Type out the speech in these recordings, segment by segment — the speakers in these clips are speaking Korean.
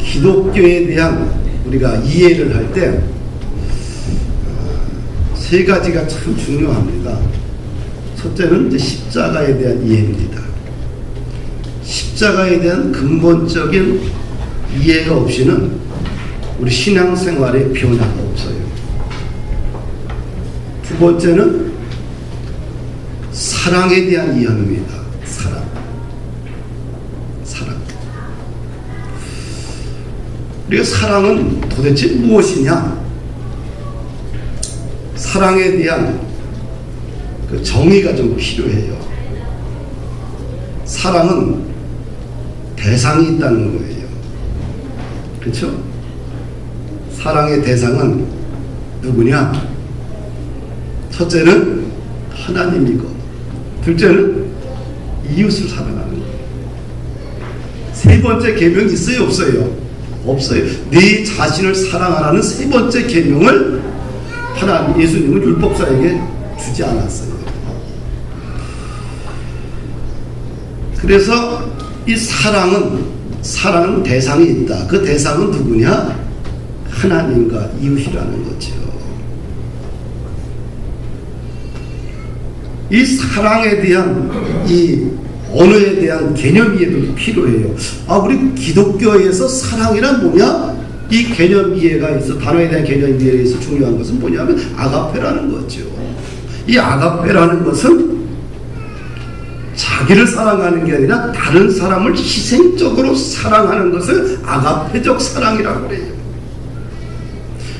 기독교에 대한 우리가 이해를 할 때 세 가지가 참 중요합니다. 첫째는 이제 십자가에 대한 이해입니다. 십자가에 대한 근본적인 이해가 없이는 우리 신앙생활에 변화가 없어요. 두 번째는 사랑에 대한 이해입니다. 사랑. 우리가 사랑은 도대체 무엇이냐? 사랑에 대한 그 정의가 좀 필요해요. 사랑은 대상이 있다는 거예요. 그렇죠? 사랑의 대상은 누구냐? 첫째는 하나님이고, 둘째는 이웃을 사랑하는 거예요. 세 번째 계명이 있어요, 없어요? 없어요. 네 자신을 사랑하라는 세 번째 계명을 하나님, 예수님은 율법사에게 주지 않았어요. 그래서 이 사랑은 대상이 있다. 그 대상은 누구냐? 하나님과 이웃이라는 거죠. 이 사랑에 대한 이 언어에 대한 개념 이해도 필요해요. 우리 기독교에서 사랑이란 뭐냐? 이 개념 이해가 있어. 단어에 대한 개념 이해에 있어 중요한 것은 뭐냐면 아가페라는 거죠. 이 아가페라는 것은 자기를 사랑하는 게 아니라 다른 사람을 희생적으로 사랑하는 것을 아가페적 사랑이라고 그래요.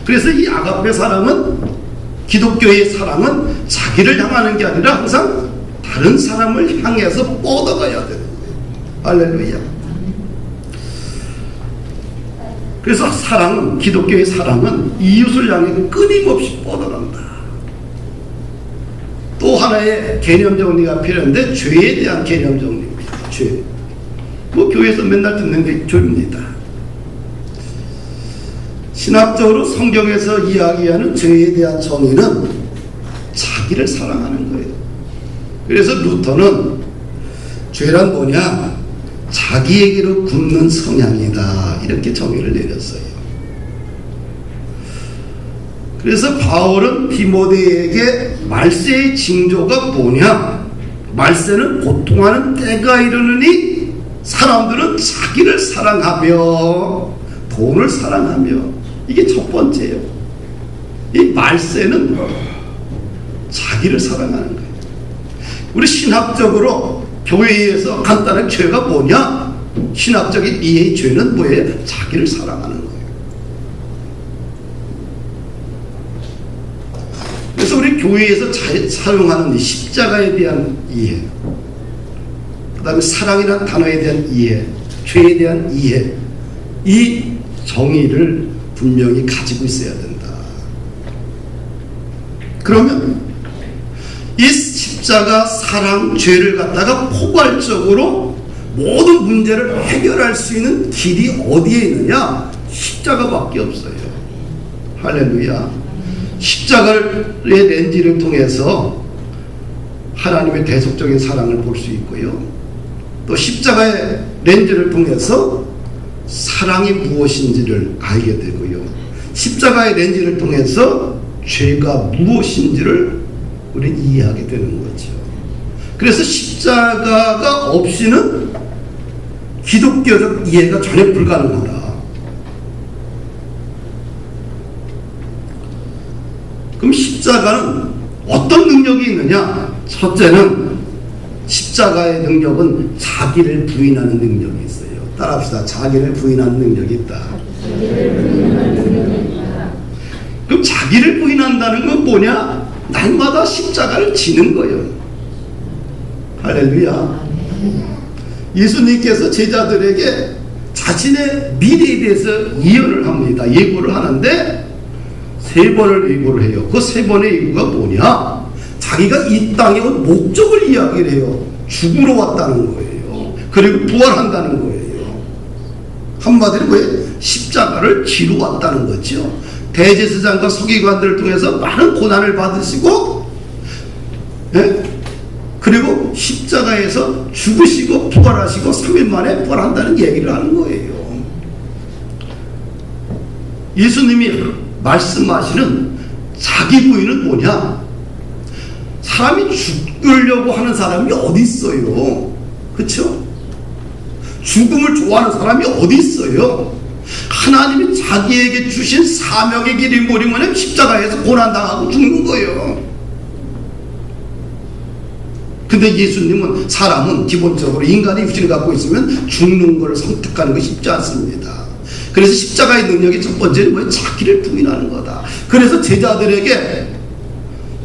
그래서 이 아가페 사랑은, 기독교의 사랑은 자기를 향하는 게 아니라 항상 다른 사람을 향해서 뻗어가야 되는 거예요. 할렐루야. 그래서 사랑은, 기독교의 사랑은 이웃을 향해 끊임없이 뻗어간다. 또 하나의 개념 정리가 필요한데 죄에 대한 개념 정리입니다. 죄. 교회에서 맨날 듣는 게 죄입니다. 신학적으로 성경에서 이야기하는 죄에 대한 정의는 자기를 사랑하는 거예요. 그래서 루터는 죄란 뭐냐? 자기에게로 굽는 성향이다. 이렇게 정의를 내렸어요. 그래서 바울은 디모데에게 말세의 징조가 뭐냐? 말세는 고통하는 때가 이르느니 사람들은 자기를 사랑하며 돈을 사랑하며, 이게 첫 번째예요. 이 말세는 자기를 사랑하는 거예요. 우리 신학적으로 교회에서 간단한 죄가 뭐냐? 신학적인 이해의 죄는 뭐예요? 자기를 사랑하는 거예요. 그래서 우리 교회에서 사용하는 십자가에 대한 이해, 그 다음에 사랑이라는 단어에 대한 이해, 죄에 대한 이해, 이 정의를 분명히 가지고 있어야 된다. 그러면 이 십자가, 사랑, 죄를 갖다가 포괄적으로 모든 문제를 해결할 수 있는 길이 어디에 있느냐? 십자가밖에 없어요. 할렐루야. 십자가의 렌즈를 통해서 하나님의 대속적인 사랑을 볼 수 있고요. 또 십자가의 렌즈를 통해서 사랑이 무엇인지를 알게 되고요. 십자가의 렌즈를 통해서 죄가 무엇인지를 우리는 이해하게 되는 거죠. 그래서 십자가가 없이는 기독교적 이해가 전혀 불가능하다. 그럼 십자가는 어떤 능력이 있느냐? 첫째는 십자가의 능력은 자기를 부인하는 능력이 있어요. 따라합시다. 자기를 부인하는 능력이 있다. 그럼 자기를 부인한다는 건 뭐냐? 날마다 십자가를 지는 거예요. 할렐루야. 예수님께서 제자들에게 자신의 미래에 대해서 예언을 합니다. 예고를 하는데 세 번을 예고를 해요. 그 세 번의 예고가 뭐냐? 자기가 이 땅에 온 목적을 이야기를 해요. 죽으러 왔다는 거예요. 그리고 부활한다는 거예요. 한마디로 뭐예요? 십자가를 지러 왔다는 거죠. 대제사장과 서기관들을 통해서 많은 고난을 받으시고, 그리고 십자가에서 죽으시고 부활하시고 3일 만에 부활한다는 얘기를 하는 거예요. 예수님이 말씀하시는 자기 부인은 뭐냐? 사람이 죽으려고 하는 사람이 어디 있어요? 그렇죠? 죽음을 좋아하는 사람이 어디 있어요? 하나님이 자기에게 주신 사명의 길이 뭐냐면 십자가에서 고난당하고 죽는 거예요. 근데 예수님은, 사람은 기본적으로 인간의 육신을 갖고 있으면 죽는 걸 선택하는 것이 쉽지 않습니다. 그래서 십자가의 능력이 첫 번째는 뭐예요? 자기를 부인하는 거다. 그래서 제자들에게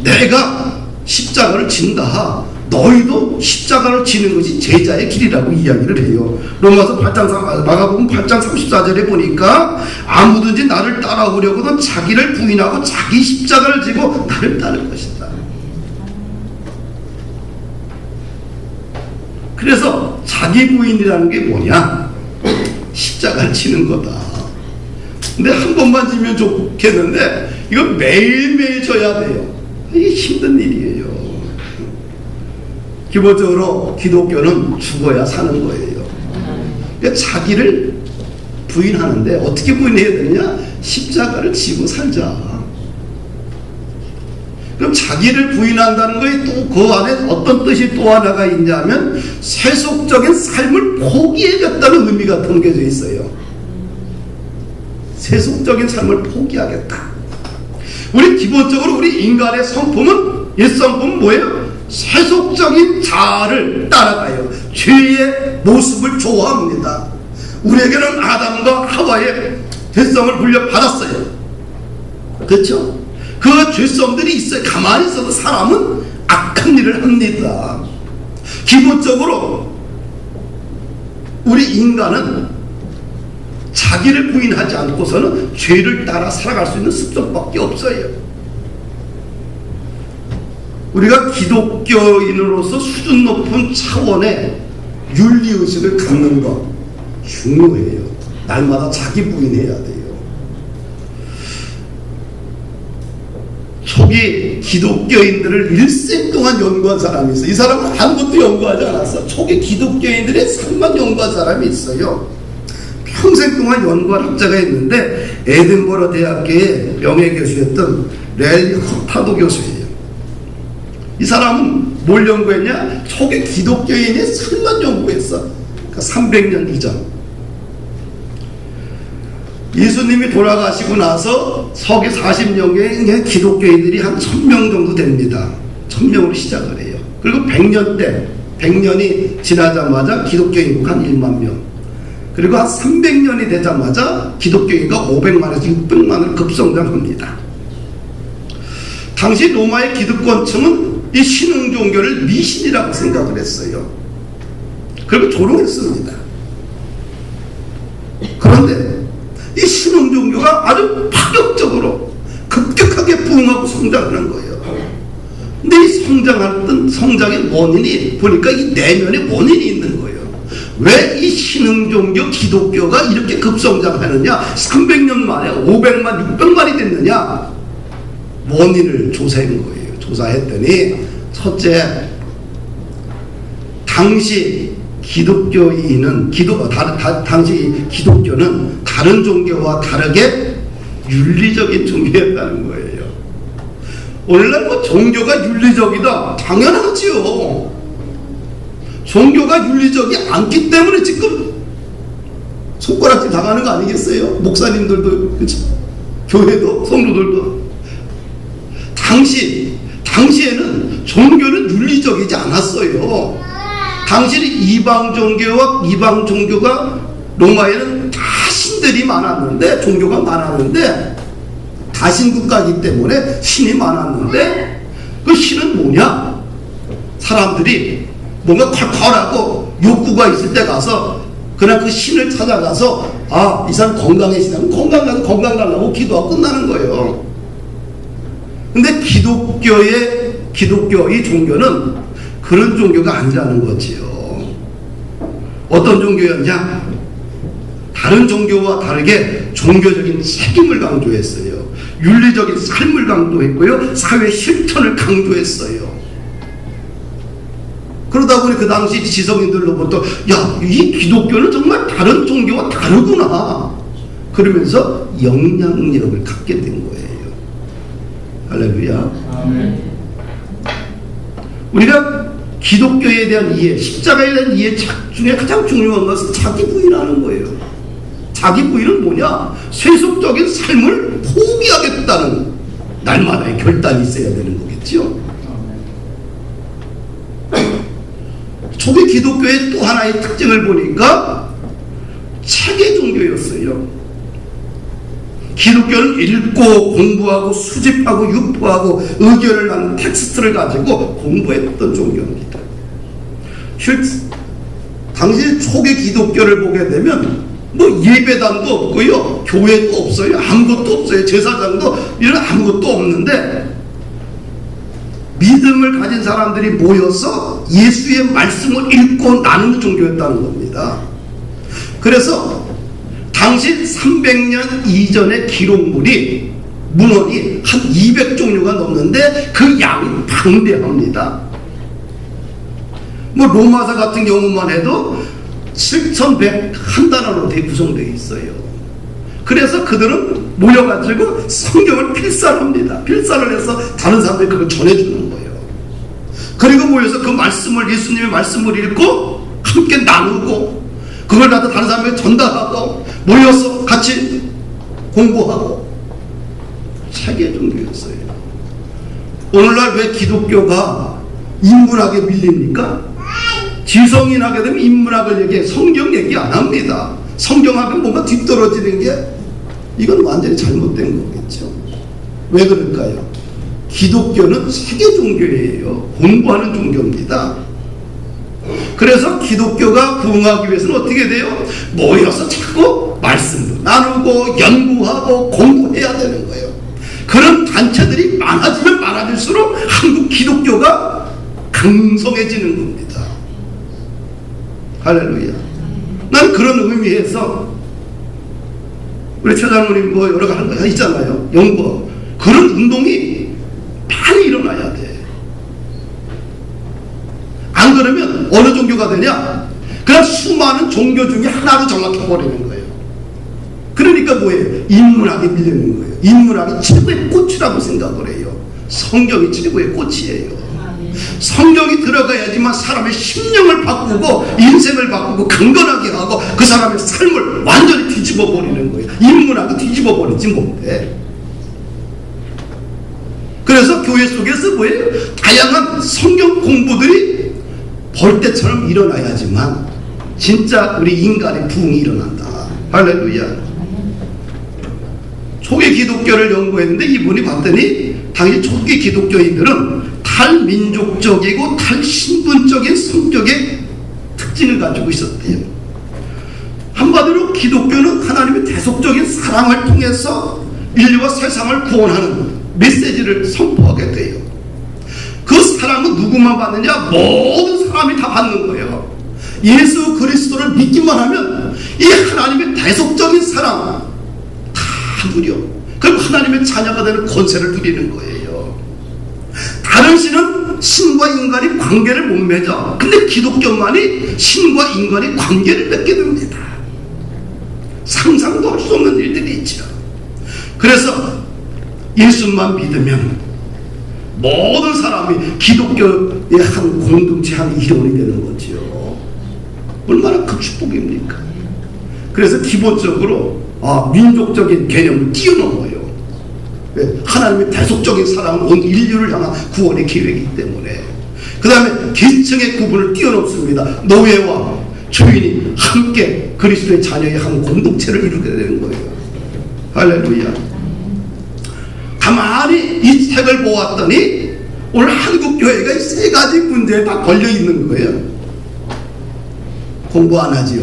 내가 십자가를 진다, 너희도 십자가를 지는 것이 제자의 길이라고 이야기를 해요. 로마서 8장, 마가복음 8장 34절에 보니까 아무든지 나를 따라오려거든 자기를 부인하고 자기 십자가를 지고 나를 따를 것이다. 그래서 자기 부인이라는 게 뭐냐? 십자가를 지는 거다. 근데 한 번만 지면 좋겠는데 이거 매일매일 져야 돼요. 이게 힘든 일이에요. 기본적으로 기독교는 죽어야 사는 거예요. 그러니까 자기를 부인하는데 어떻게 부인해야 되느냐? 십자가를 지고 살자. 그럼 자기를 부인한다는 거에 또 그 안에 어떤 뜻이 또 하나가 있냐면 세속적인 삶을 포기하겠다는 의미가 담겨져 있어요. 세속적인 삶을 포기하겠다. 우리 기본적으로 우리 인간의 성품은, 옛 성품은 뭐예요? 세속적인 자아를 따라가요. 죄의 모습을 좋아합니다. 우리에게는 아담과 하와의 죄성을 물려받았어요. 그렇죠? 그 죄성들이 있어요. 가만히 있어도 사람은 악한 일을 합니다. 기본적으로 우리 인간은 자기를 부인하지 않고서는 죄를 따라 살아갈 수 있는 습성밖에 없어요. 우리가 기독교인으로서 수준 높은 차원의 윤리의식을 갖는 것 중요해요. 날마다 자기 부인해야 돼요. 초기 기독교인들을 일생 동안 연구한 사람이 있어요. 이 사람은 아무것도 연구하지 않았어. 초기 기독교인들의 삶만 연구한 사람이 있어요. 평생 동안 연구한 학자가 있는데 에든버러 대학교의 명예교수였던 렐리 허타도 교수예요. 이 사람은 뭘 연구했냐? 초기 기독교인의 삶만 연구했어. 그러니까 300년 이전. 예수님이 돌아가시고 나서 서기 40년경에 기독교인들이 한 1000명 정도 됩니다. 1000명으로 시작을 해요. 그리고 100년 때, 100년이 지나자마자 기독교 인구가 한 1만 명. 그리고 한 300년이 되자마자 기독교 인구가 500만에서 600만으로 급성장합니다. 당시 로마의 기득권층은 이 신흥 종교를 미신이라고 생각을 했어요. 그리고 조롱했습니다. 그런데 이 신흥 종교가 아주 파격적으로 급격하게 부흥하고 성장하는 거예요. 근데 이 성장의 원인이 보니까 이 내면에 원인이 있는 거예요. 왜 이 신흥 종교 기독교가 이렇게 급성장하느냐? 300년 만에 500만, 600만이 됐느냐? 원인을 조사한 거예요. 조사했더니 첫째, 당시 기독교인은 당시 기독교는 다른 종교와 다르게 윤리적인 종교였다는 거예요. 오늘날 뭐 종교가 윤리적이다, 당연하지요. 종교가 윤리적이 않기 때문에 지금 손가락질 당하는 거 아니겠어요? 목사님들도, 그렇죠? 교회도, 성도들도. 당시에는 종교는 윤리적이지 않았어요. 당시는 이방 종교가 로마에는 다 신들이 많았는데, 종교가 많았는데, 다신 국가이기 때문에 신이 많았는데, 그 신은 뭐냐? 사람들이 뭔가 콸콸하고 욕구가 있을 때 가서 그냥 그 신을 찾아가서, 아, 이 사람 건강해지면 건강 달라고 기도하고 끝나는 거예요. 근데 기독교의 종교는 그런 종교가 아니라는 거지요. 어떤 종교였냐? 다른 종교와 다르게 종교적인 책임을 강조했어요. 윤리적인 삶을 강조했고요. 사회 실천을 강조했어요. 그러다 보니 그 당시 지성인들로부터 야, 이 기독교는 정말 다른 종교와 다르구나 그러면서 영향력을 갖게 된 거예요. 할렐루야. 아멘. 우리가 기독교에 대한 이해, 십자가에 대한 이해 중에 가장 중요한 것은 자기 부인하는 거예요. 자기 부인은 뭐냐? 세속적인 삶을 포기하겠다는 날마다의 결단이 있어야 되는 거겠죠. 초기 기독교의 또 하나의 특징을 보니까 체계 종교였어요. 기독교는 읽고 공부하고 수집하고 유포하고 의견을 낳는 텍스트를 가지고 공부했던 종교입니다. 당시 초기 기독교를 보게 되면 뭐 예배당도 없고요, 교회도 없어요, 아무것도 없어요, 제사장도 이런 아무것도 없는데 믿음을 가진 사람들이 모여서 예수의 말씀을 읽고 나누는 종교였다는 겁니다. 그래서 당시 300년 이전의 기록물이 문헌이 한 200종류가 넘는데 그 양이 방대합니다. 뭐 로마서 같은 경우만 해도 7101단어로 구성되어 있어요. 그래서 그들은 모여가지고 성경을 필사합니다. 필사를 해서 다른 사람들이 그걸 전해주는 거예요. 그리고 모여서 그 말씀을, 예수님의 말씀을 읽고 함께 나누고 그걸 갖다 다른 사람에게 전달하고 모여서 같이 공부하고 체계 종교였어요. 오늘날 왜 기독교가 인문학에 밀립니까? 지성인 하게 되면 인문학을 얘기해. 성경 얘기 안 합니다. 성경하면 뭔가 뒤떨어지는 게 이건 완전히 잘못된 거겠죠. 왜 그럴까요? 기독교는 세계 종교예요. 공부하는 종교입니다. 그래서 기독교가 부흥하기 위해서는 어떻게 돼요? 모여서 자꾸 말씀도 나누고 연구하고 공부해야 되는 거예요. 그런 단체들이 많아지면 많아질수록 한국 기독교가 강성해지는 겁니다. 할렐루야. 난 그런 의미에서 우리 최장로님 뭐 여러 가지 있잖아요. 연구. 그런 운동이 많이 일어나야 돼. 안 그러면 어느 종교가 되냐? 그냥 수많은 종교 중에 하나로 정확해버리는 거예요. 그러니까 뭐예요? 인문학에 밀리는 거예요. 인문학이 최고의 꽃이라고 생각을 해요. 성경이 최고의 꽃이에요. 성경이 들어가야지만 사람의 심령을 바꾸고 인생을 바꾸고 강건하게 하고 그 사람의 삶을 완전히 뒤집어 버리는 거예요. 인문학이 뒤집어 버리지 못해. 그래서 교회 속에서 뭐예요? 다양한 성경 공부들이 벌떼처럼 일어나야지만 진짜 우리 인간의 부흥이 일어난다. 할렐루야. 초기 기독교를 연구했는데 이분이 봤더니 당시 초기 기독교인들은 탈민족적이고 탈신분적인 성격의 특징을 가지고 있었대요. 한마디로 기독교는 하나님의 대속적인 사랑을 통해서 인류와 세상을 구원하는 메시지를 선포하게 돼요. 그 사랑은 누구만 받느냐? 모든 사람이 다 받는 거예요. 예수 그리스도를 믿기만 하면 이 하나님의 대속적인 사랑 다 누려. 그리고 하나님의 자녀가 되는 권세를 누리는 거예요. 다른 신은 신과 인간이 관계를 못 맺어. 근데 기독교만이 신과 인간이 관계를 맺게 됩니다. 상상도 할 수 없는 일들이 있죠. 그래서 예수만 믿으면 모든 사람이 기독교의 한 공동체, 한 일원이 되는 거죠. 얼마나 큰 축복입니까? 그래서 기본적으로 민족적인 개념을 뛰어넘어요. 하나님의 대속적인 사랑은 온 인류를 향한 구원의 계획이기 때문에. 그 다음에 계층의 구분을 뛰어넘습니다. 노예와 주인이 함께 그리스도의 자녀의 한 공동체를 이루게 되는 거예요. 할렐루야. 가만히 이 책을 보았더니 오늘 한국 교회가 이 세 가지 문제에 다 걸려 있는 거예요. 공부 안 하지요.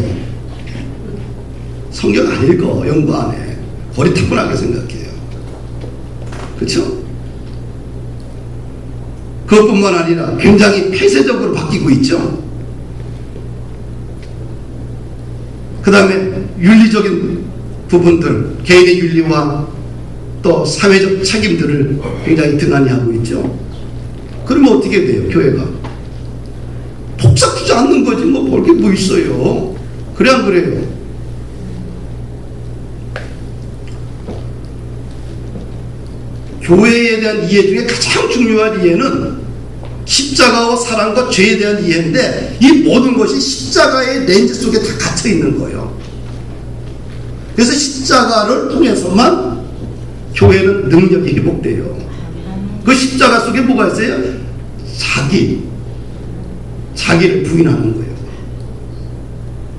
성경 안 읽어. 연구 안 해. 고리타분하게 생각해요. 그렇죠? 그것뿐만 아니라 굉장히 폐쇄적으로 바뀌고 있죠. 그 다음에 윤리적인 부분들, 개인의 윤리와 또 사회적 책임들을 굉장히 등한히 하고 있죠. 그러면 어떻게 돼요? 교회가 복잡하지 않는 거지 뭐 볼 게 뭐 있어요. 그래 안 그래요? 교회에 대한 이해 중에 가장 중요한 이해는 십자가와 사랑과 죄에 대한 이해인데, 이 모든 것이 십자가의 렌즈 속에 다 갇혀 있는 거예요. 그래서 십자가를 통해서만 교회는 능력이 회복돼요. 그 십자가 속에 뭐가 있어요? 자기를 부인하는 거예요.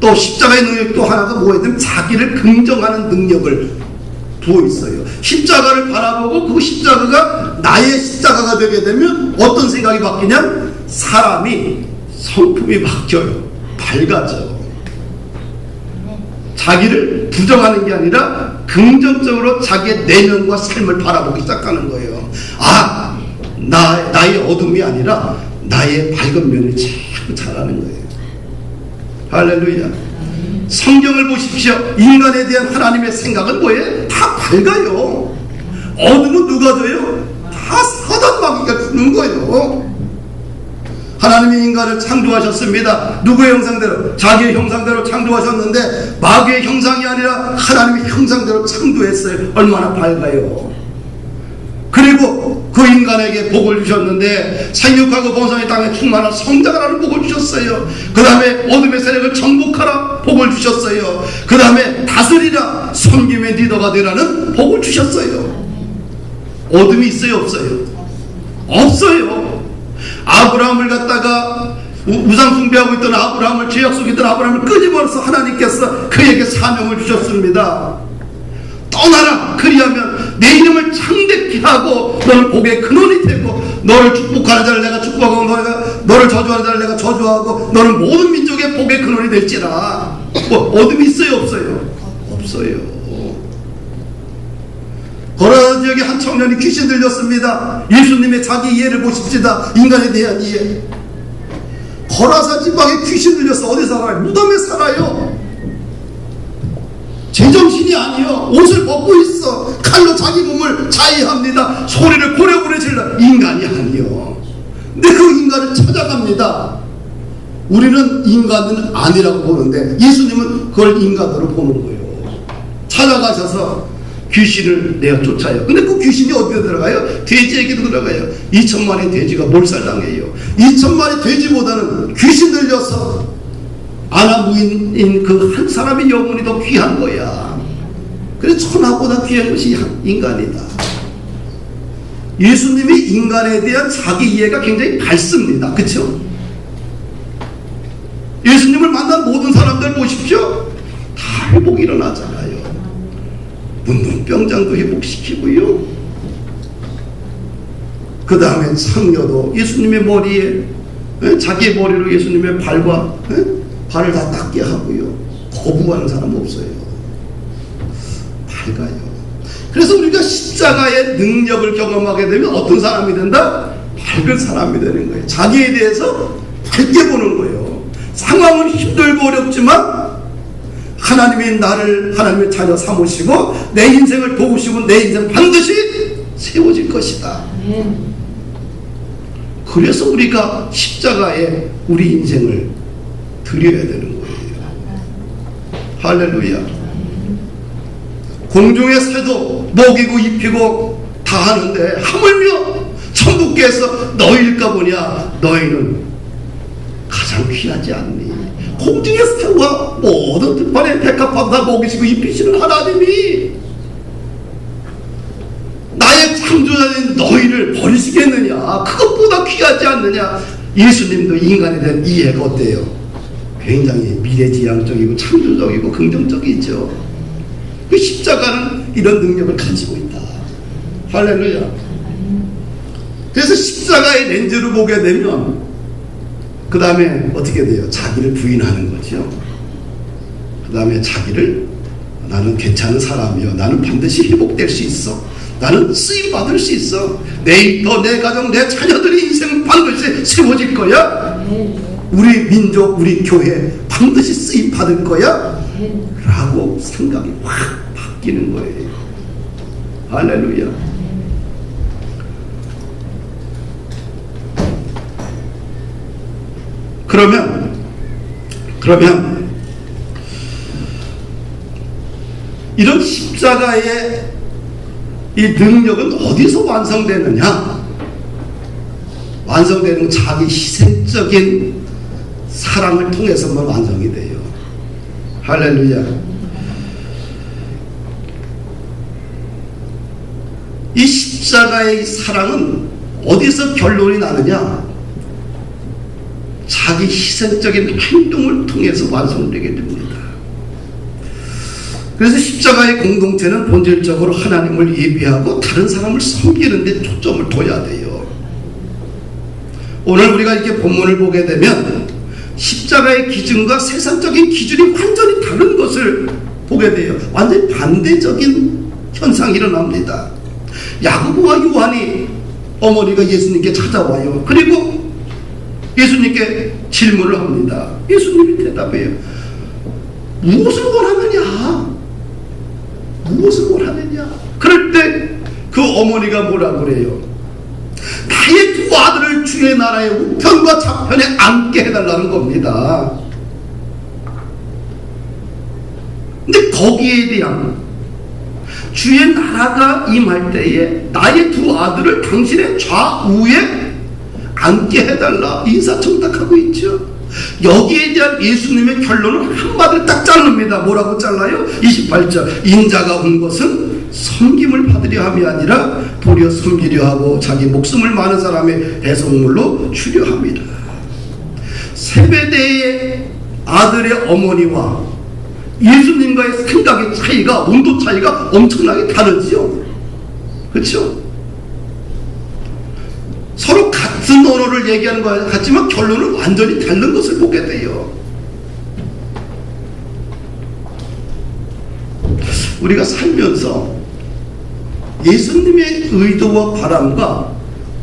또 십자가의 능력 또 하나가 뭐가 있냐면 자기를 긍정하는 능력을 부어 있어요. 십자가를 바라보고 그 십자가가 나의 십자가가 되게 되면 어떤 생각이 바뀌냐? 사람이 성품이 바뀌어요. 밝아져. 자기를 부정하는 게 아니라 긍정적으로 자기의 내면과 삶을 바라보기 시작하는 거예요. 아, 나의 어둠이 아니라 나의 밝은 면을 자꾸 잘하는 거예요. 할렐루야. 성경을 보십시오. 인간에 대한 하나님의 생각은 뭐예요? 다 밝아요. 어둠은 누가 줘요? 다 사단 마귀가 주는 거예요. 하나님이 인간을 창조하셨습니다. 누구의 형상대로? 자기의 형상대로 창조하셨는데 마귀의 형상이 아니라 하나님의 형상대로 창조했어요. 얼마나 밝아요. 그리고 그 인간에게 복을 주셨는데 생육하고 번성의 땅에 충만한 성장하라는 복을 주셨어요. 그 다음에 어둠의 세력을 정복하라 복을 주셨어요. 그 다음에 다스리라, 섬김의 리더가 되라는 복을 주셨어요. 어둠이 있어요, 없어요? 없어요. 아브라함을 갖다가 우상 숭배하고 있던 아브라함을, 죄악 속에 있던 아브라함을 끄집어서 하나님께서 그에게 사명을 주셨습니다. 떠나라. 그리하면 내 이름을 창대케 하고 너를 복의 근원이 되고, 너를 축복하는 자를 내가 축복하고 너를 저주하는 자를 내가 저주하고 너는 모든 민족의 복의 근원이 될지라. 뭐 어둠이 있어요, 없어요? 없어요. 거라사 지역에 한 청년이 귀신 들렸습니다. 예수님의 자기 이해를 보십시다. 인간에 대한 이해. 거라사 지방에 귀신 들렸어. 어디 살아요? 무덤에 살아요. 제정신이 아니요. 옷을 벗고 있어. 칼로 자기 몸을 자해합니다. 소리를 고래고래 질러. 인간이 아니요. 근데 그 인간을 찾아갑니다. 우리는 인간은 아니라고 보는데 예수님은 그걸 인간으로 보는 거예요. 찾아가셔서 귀신을 내어 쫓아요. 근데 그 귀신이 어디에 들어가요? 돼지에게도 들어가요. 2천마리 돼지가 몰살당해요. 2천마리 돼지보다는 귀신 들려서 아나무인인 그 한 사람의 영혼이 더 귀한 거야. 그래서 천하보다 귀한 것이 인간이다. 예수님이 인간에 대한 자기 이해가 굉장히 밝습니다. 그렇죠? 예수님을 만난 모든 사람들 보십시오. 다 회복이 일어나잖아요. 문둥병장도 회복시키고요. 그 다음에 창녀도 예수님의 머리에, 자기의 머리로 예수님의 발과 발을 다 닦게 하고요. 거부하는 사람 없어요. 밝아요. 그래서 우리가 십자가의 능력을 경험하게 되면 어떤 사람이 된다? 밝은 사람이 되는 거예요. 자기에 대해서 밝게 보는 거예요. 상황은 힘들고 어렵지만 하나님이 나를 하나님의 자녀 삼으시고 내 인생을 도우시고 내 인생 반드시 세워질 것이다. 그래서 우리가 십자가에 우리 인생을 드려야 되는 거예요. 할렐루야. 공중의 새도 먹이고 입히고 다 하는데 하물며 천국께서 너희일까 보냐. 너희는 가장 귀하지 않니? 공중의 새와 모든 들판의 백합화도 다 먹이시고 입히시는 하나님이 나의 창조자인 너희를 버리시겠느냐? 그것보다 귀하지 않느냐? 예수님도 인간에 대한 이해가 어때요? 굉장히 미래지향적이고 창조적이고 긍정적이죠. 그 십자가는 이런 능력을 가지고 있다. 할렐루야. 그래서 십자가의 렌즈로 보게 되면 그 다음에 어떻게 돼요? 자기를 부인하는 거죠. 그 다음에 자기를 나는 괜찮은 사람이요. 나는 반드시 회복될 수 있어. 나는 쓰임받을 수 있어. 내일도 내 가정, 내 자녀들의 인생 반드시 세워질 거야. 우리 민족, 우리 교회 반드시 쓰임받을 거야. 라고 생각이 확 바뀌는 거예요. 할렐루야. 그러면 이런 십자가의 이 능력은 어디서 완성되느냐? 완성되는 자기 희생적인 사랑을 통해서만 완성이 돼요. 할렐루야. 이 십자가의 사랑은 어디서 결론이 나느냐? 자기 희생적인 행동을 통해서 완성되게 됩니다. 그래서 십자가의 공동체는 본질적으로 하나님을 예비하고 다른 사람을 섬기는 데 초점을 둬야 돼요. 오늘 우리가 이렇게 본문을 보게 되면 십자가의 기준과 세상적인 기준이 완전히 다른 것을 보게 돼요. 완전히 반대적인 현상이 일어납니다. 야고보와 요한이 어머니가 예수님께 찾아와요. 그리고 예수님께 질문을 합니다. 예수님이 대답해요. 무엇을 원하느냐? 무엇을 원하느냐? 그럴 때 그 어머니가 뭐라 그래요? 나의 두 아들을 주의 나라의 우편과 좌편에 앉게 해달라는 겁니다. 근데 거기에 대한 주의 나라가 임할 때에 나의 두 아들을 당신의 좌우에 앉게 해달라 인사청탁하고 있죠. 여기에 대한 예수님의 결론은 한마디를 딱 자릅니다. 뭐라고 잘라요? 28절 인자가 온 것은 섬김을 받으려 함이 아니라 도리어 섬기려 하고 자기 목숨을 많은 사람의 대속물로 주려 함이라. 세베대의 아들의 어머니와 예수님과의 생각의 차이가, 온도 차이가 엄청나게 다르지요. 그렇죠? 서로 같은 언어를 얘기하는 것 같지만 결론은 완전히 다른 것을 보게 돼요. 우리가 살면서 예수님의 의도와 바람과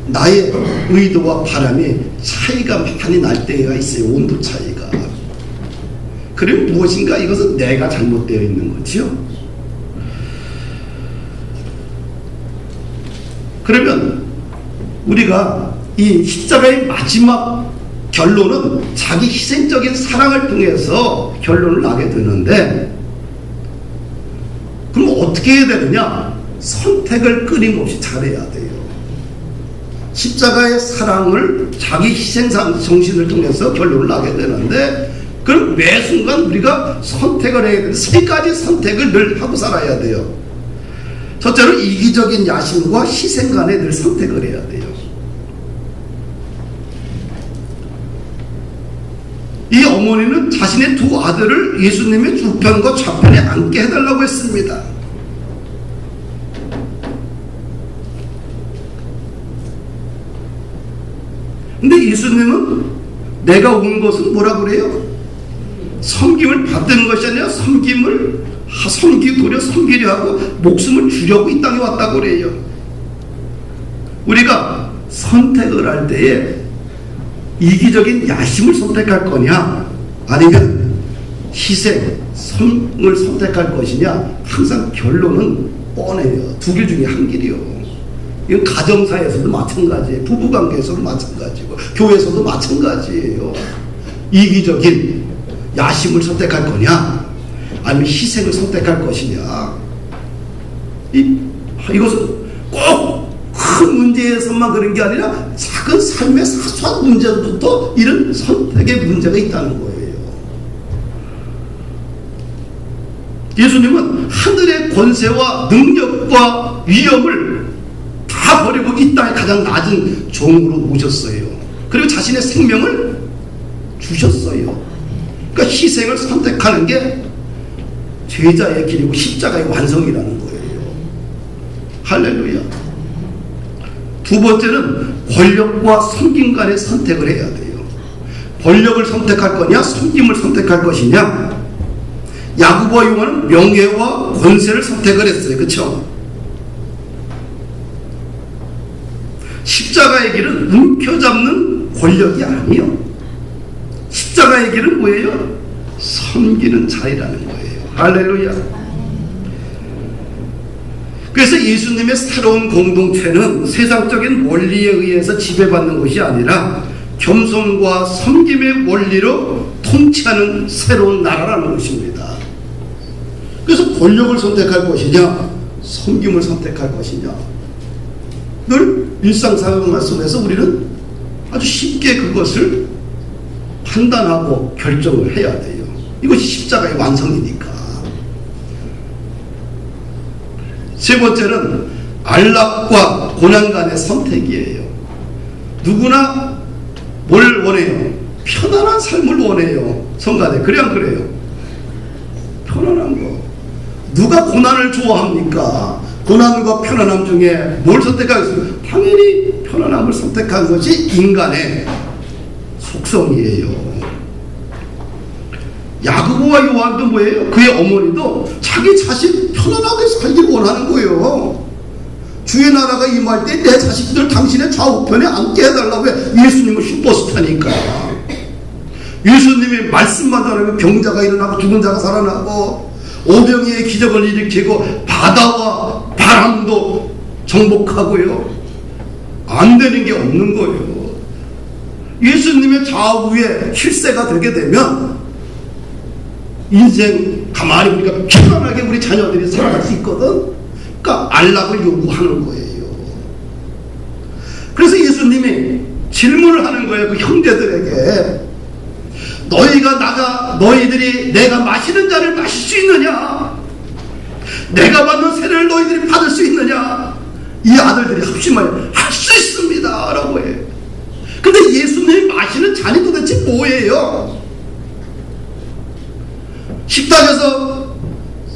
나의 의도와 바람이 차이가 많이 날 때가 있어요. 온도 차이가. 그럼 무엇인가? 이것은 내가 잘못되어 있는 거죠. 그러면 우리가 이 십자가의 마지막 결론은 자기 희생적인 사랑을 통해서 결론을 나게 되는데, 그럼 어떻게 해야 되느냐? 선택을 끊임없이 잘해야 돼요. 십자가의 사랑을 자기 희생 정신을 통해서 결론을 나게 되는데, 그럼 매 순간 우리가 선택을 해야 돼요. 세 가지 선택을 늘 하고 살아야 돼요. 첫째로 이기적인 야심과 희생 간에 늘 선택을 해야 돼요. 이 어머니는 자신의 두 아들을 예수님의 우편과 좌편에 앉게 해달라고 했습니다. 근데 예수님은 내가 온 것은 뭐라 그래요? 섬김을 받는 것이 아니라 도리어 섬기려 하고 목숨을 주려고 이 땅에 왔다고 그래요. 우리가 선택을 할 때에 이기적인 야심을 선택할 거냐, 아니면 희생, 섬을 선택할 것이냐, 항상 결론은 뻔해요. 두 개 중에 한 길이요. 이건 가정사에서도 마찬가지예요. 부부관계에서도 마찬가지고 교회에서도 마찬가지예요. 이기적인 야심을 선택할 거냐, 아니면 희생을 선택할 것이냐. 이것은 꼭 큰 문제에서만 그런 게 아니라 작은 삶의 사소한 문제부터 이런 선택의 문제가 있다는 거예요. 예수님은 하늘의 권세와 능력과 위엄을 다 버리고 이 땅에 가장 낮은 종으로 오셨어요. 그리고 자신의 생명을 주셨어요. 그러니까 희생을 선택하는 게 제자의 길이고 십자가의 완성이라는 거예요. 할렐루야. 두 번째는 권력과 섬김 간의 선택을 해야 돼요. 권력을 선택할 거냐, 섬김을 선택할 것이냐. 야고보와 요한은 명예와 권세를 선택을 했어요. 그렇죠? 십자가의 길은 움켜잡는 권력이 아니에요. 십자가의 길은 뭐예요? 섬기는 자리라는 거예요. 할렐루야. 그래서 예수님의 새로운 공동체는 세상적인 원리에 의해서 지배받는 것이 아니라 겸손과 섬김의 원리로 통치하는 새로운 나라라는 것입니다. 그래서 권력을 선택할 것이냐, 섬김을 선택할 것이냐, 늘 일상생활 속에서 우리는 아주 쉽게 그것을 판단하고 결정을 해야 돼요. 이것이 십자가의 완성이니까. 세 번째는 안락과 고난 간의 선택이에요. 누구나 뭘 원해요? 편안한 삶을 원해요. 성가대, 그래 안 그래요? 편안한 거. 누가 고난을 좋아합니까? 고난과 편안함 중에 뭘 선택하겠습니까? 당연히 편안함을 선택한 것이 인간의 속성이에요. 야고보와 요한도 뭐예요? 그의 어머니도 자기 자식 편안하게 살길 원하는 거예요. 주의 나라가 임할 때 내 자식들 당신의 좌우편에 앉게 해달라고 해. 예수님은 슈퍼스타니까. 예수님이 말씀만 전하면 병자가 일어나고 죽은 자가 살아나고 오병이의 기적을 일으키고 바다와 바람도 정복하고요. 안 되는 게 없는 거예요. 예수님의 좌우에 실세가 되게 되면 인생 가만히 우리가 편안하게 우리 자녀들이 살아갈 수 있거든. 그러니까 안락을 요구하는 거예요. 그래서 예수님이 질문을 하는 거예요. 그 형제들에게. 너희들이 내가 마시는 잔을 마실 수 있느냐? 내가 받는 세례를 너희들이 받을 수 있느냐? 이 아들들이 합심하여 할 수 있습니다 라고 해요. 근데 예수님이 마시는 잔이 도대체 뭐예요? 식탁에서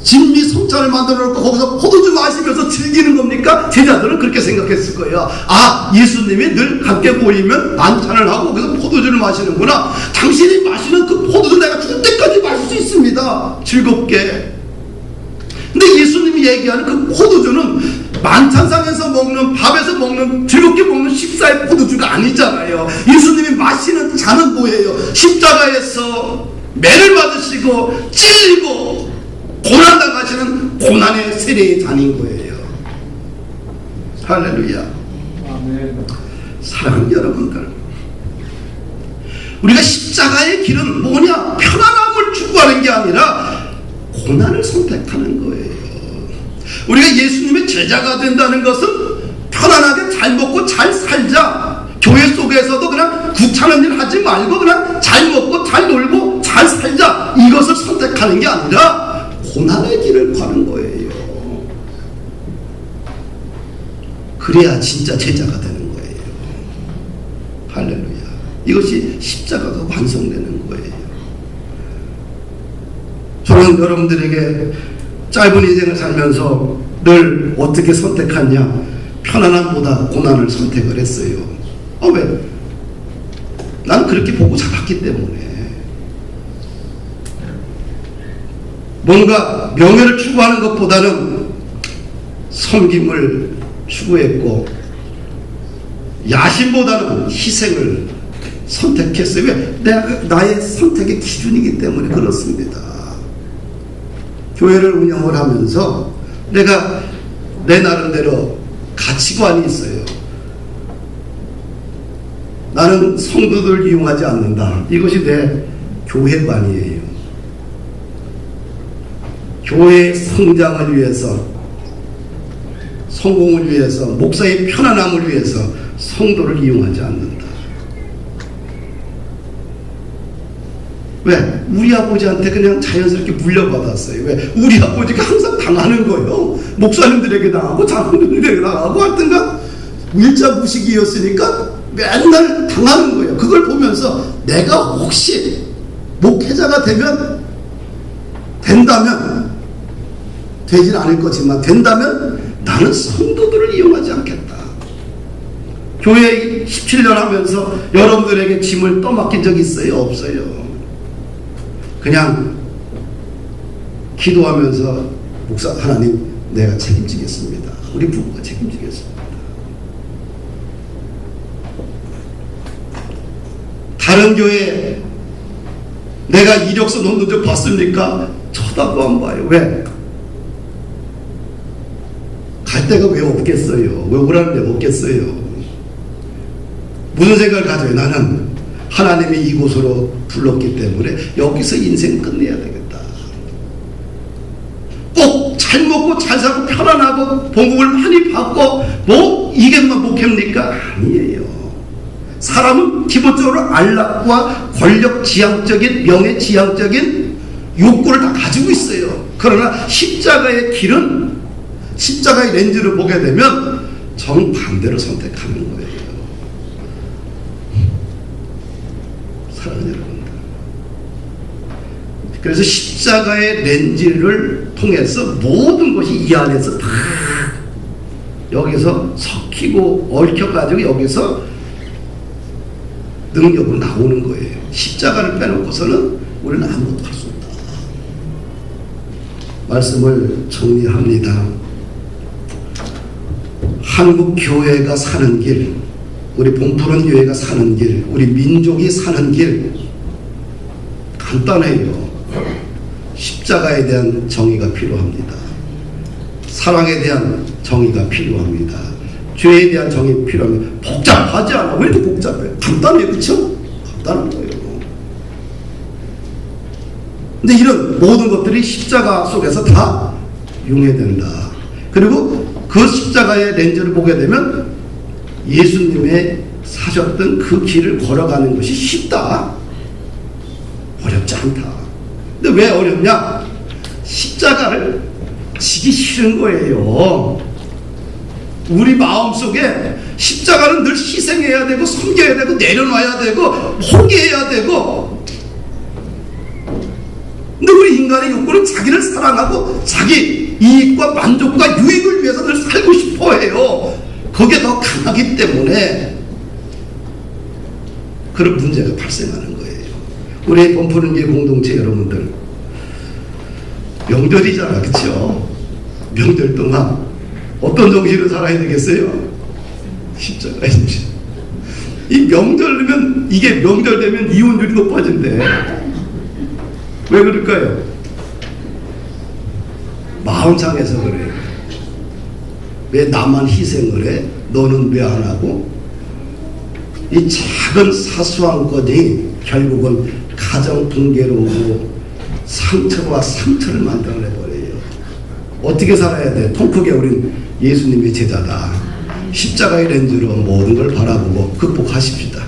진미 성찬을 만들어 놓고 거기서 포도주 마시면서 즐기는 겁니까? 제자들은 그렇게 생각했을 거예요. 아, 예수님이 늘 함께 모이면 만찬을 하고 거기서 포도주를 마시는구나. 당신이 마시는 그 포도주 내가 죽을 때까지 마실 수 있습니다. 즐겁게. 근데 예수님이 얘기하는 그 포도주는 만찬상에서 먹는, 밥에서 먹는, 즐겁게 먹는 식사의 포도주가 아니잖아요. 예수님이 마시는 잔은 뭐예요? 십자가에서 매를 받으시고 찔리고 고난당하시는 고난의 세례의 잔인 거예요. 할렐루야. 아멘. 사랑하는 여러분들, 우리가 십자가의 길은 뭐냐? 편안함을 추구하는 게 아니라 고난을 선택하는 거예요. 우리가 예수님의 제자가 된다는 것은 편안하게 잘 먹고 잘 살자. 교회 속에서도 그냥 귀찮은 일 하지 말고 그냥 잘 먹고 잘 놀고 잘 살자. 이것을 선택하는 게 아니라 고난의 길을 가는 거예요. 그래야 진짜 제자가 되는 거예요. 할렐루야. 이것이 십자가가 완성되는 거예요. 저는 여러분들에게 짧은 인생을 살면서 늘 어떻게 선택하냐? 편안함보다 고난을 선택을 했어요. 왜? 난 그렇게 보고 자랐기 때문에. 뭔가 명예를 추구하는 것보다는 섬김을 추구했고, 야심보다는 희생을 선택했어요. 왜? 나의 선택의 기준이기 때문에 그렇습니다. 교회를 운영을 하면서 내가 내 나름대로 가치관이 있어요. 나는 성도들 이용하지 않는다. 이것이 내 교회관이에요. 교회의 성장을 위해서, 성공을 위해서, 목사의 편안함을 위해서 성도를 이용하지 않는다. 왜? 우리 아버지한테 그냥 자연스럽게 물려받았어요. 왜? 우리 아버지가 항상 당하는 거예요. 목사님들에게 당하고 장로님들에게 당하고 하여튼간 일자무식이었으니까 맨날 당하는 거예요. 그걸 보면서 내가 혹시 목회자가 된다면 되진 않을 거지만 된다면 나는 성도들을 이용하지 않겠다. 교회 17년 하면서 여러분들에게 짐을 떠맡긴 적 있어요? 없어요. 그냥 기도하면서 목사 하나님 내가 책임지겠습니다. 우리 부부가 책임지겠습니다. 다른 교회 내가 이력서 넣는 적 봤습니까? 쳐다도 안 봐요. 왜? 갈 데가 왜 없겠어요? 왜 오라는 데가 없겠어요? 무슨 생각을 가져요? 나는 하나님이 이곳으로 불렀기 때문에 여기서 인생 끝내야 되겠다. 꼭 잘 먹고 잘 살고 편안하고 복음을 많이 받고 뭐 이게만 목회입니까? 아니에요. 사람은 기본적으로 안락과 권력 지향적인 명예 지향적인 욕구를 다 가지고 있어요. 그러나 십자가의 길은 십자가의 렌즈를 보게 되면 정반대로 선택하는 거예요. 사랑하는 여러분, 그래서 십자가의 렌즈를 통해서 모든 것이 이 안에서 다 여기서 섞이고 얽혀가지고 여기서 능력으로 나오는 거예요. 십자가를 빼놓고서는 우리는 아무것도 할 수 없다. 말씀을 정리합니다. 한국 교회가 사는 길, 우리 본푸른 교회가 사는 길, 우리 민족이 사는 길 간단해요. 십자가에 대한 정의가 필요합니다. 사랑에 대한 정의가 필요합니다. 죄에 대한 정의가 필요합니다. 복잡하지 않아. 왜 이렇게 복잡해? 간단해요. 그렇죠? 간단한 거예요. 근데 이런 모든 것들이 십자가 속에서 다 융해된다. 그리고 그 십자가의 렌즈를 보게 되면 예수님의 사셨던 그 길을 걸어가는 것이 쉽다. 어렵지 않다. 근데 왜 어렵냐? 십자가를 지기 싫은 거예요. 우리 마음속에 십자가는 늘 희생해야 되고 섬겨야 되고 내려놔야 되고 포기해야 되고, 근데 우리 인간의 욕구는 자기를 사랑하고 자기 이익과 만족과 유익을 위해서 늘 살고 싶어 해요. 그게 더 강하기 때문에 그런 문제가 발생하는 거예요. 우리 본푸른 게 공동체 여러분들, 명절이잖아, 그쵸? 명절 동안 어떤 정신으로 살아야 되겠어요? 십자가의 정신. 이 명절이면, 이게 명절 되면 이혼율이 높아진대. 왜 그럴까요? 마음 상해서 그래요. 왜 나만 희생을 해? 너는 왜 안 하고? 이 작은 사소한 것이 결국은 가정 붕괴로 오고 상처와 상처를 만들어내버려요. 어떻게 살아야 돼? 통 크게 우린 예수님의 제자다. 십자가의 렌즈로 모든 걸 바라보고 극복하십시다.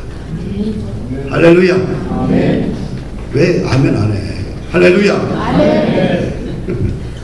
할렐루야. 왜 아멘 안 해? 할렐루야.